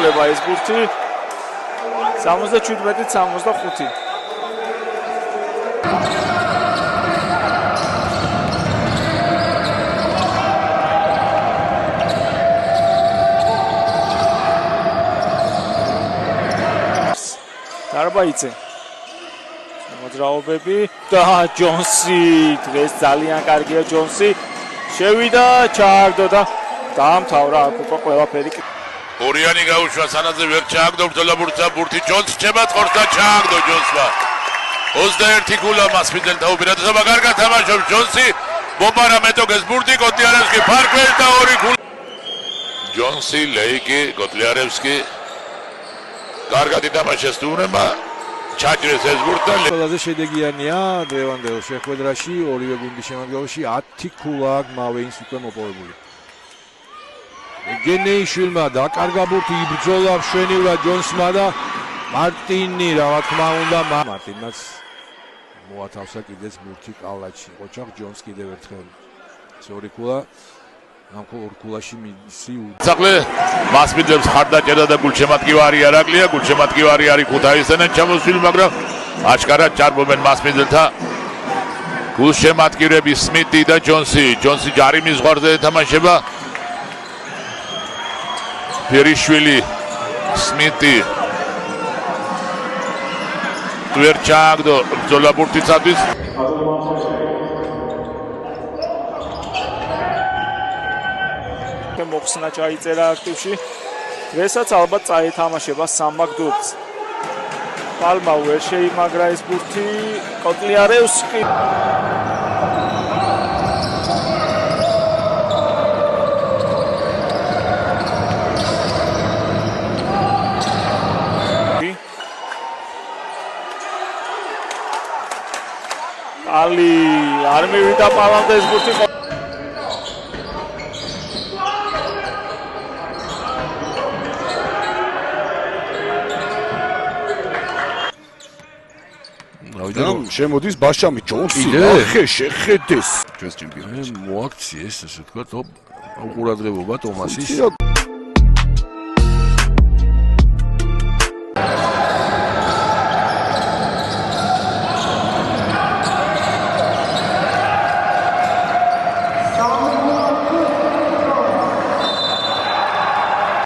იცვლება ეს ბურთი 77-65. დარბაიცე მოძრაობები და ჯონსი დღეს ძალიან კარგია ჯონსი შევიდა ჩააგდო და დაამთავრა აქ უკვე ყველაფერი ორიანი გაუშვა სანაძე ვერ ჩააგდო ბრძოლა ბურთი ჯონს ჩება წყორს და ჩააგდო ჯონსმა 21 გოლა მასპინძელთა უპირატესობა კარგად თამაშობს ჯონსი ბომბარა მეტოგეს ბურთი კოტლიარევსკი ფარკველი და 2 გოლა ჯონსი ლეიკი კოტლიარევსკი კარგად ითამაშეს თურმემა ჩაჭრეს ეს ბურთი ყველაზე შედეგიანია ლევანდელ შეხვედრაში ორივე გუნდის შემადგენლობაში 10 ქულა მავეინს უკვე მოპოვებული გენეიშვილმა დაკარგა ბურთი იბრძოლა მშვენივრად ჯონსმა და მარტინი რა თქმა უნდა მარტინაც მოათავსა კიდეც ბურთი კალაჩი ოჩახ ჯონს კიდევ ერთხელ ორი ქულა ამ ორ ქულაში მისი ძაღლე მასპინძელს ხარდაჭერა და გულშემატკივარი არაკლია გულშემატკივარი არის ქუთაისიდან ჩამოსული მაგრამ აჩკარად ჭარბობენ მასპინძელთა გულშემატკივრები სმიტი და ჯონსი ჯარიმის ზღვარზე ეთამაშება ფერიშვილი სმიტი ვერ ჩააგდო ბრძოლა ბურთისათვის მოხსნა ჩაიწერა აქტივში დღესაც ალბათ წაეთამაშება სამაგდურს პალმა ვერ შეიმაგრა ეს ბურთი კოტლიარევსკი ალი არ მივიდა პალამდე ეს ბურთი შემოდის ბაშამი ჯონსი ახე შეხედეს ჩვენს ჩემპიონატში მოაქციეს ესე თქვა ტოპ უყურადღებობა ტომასის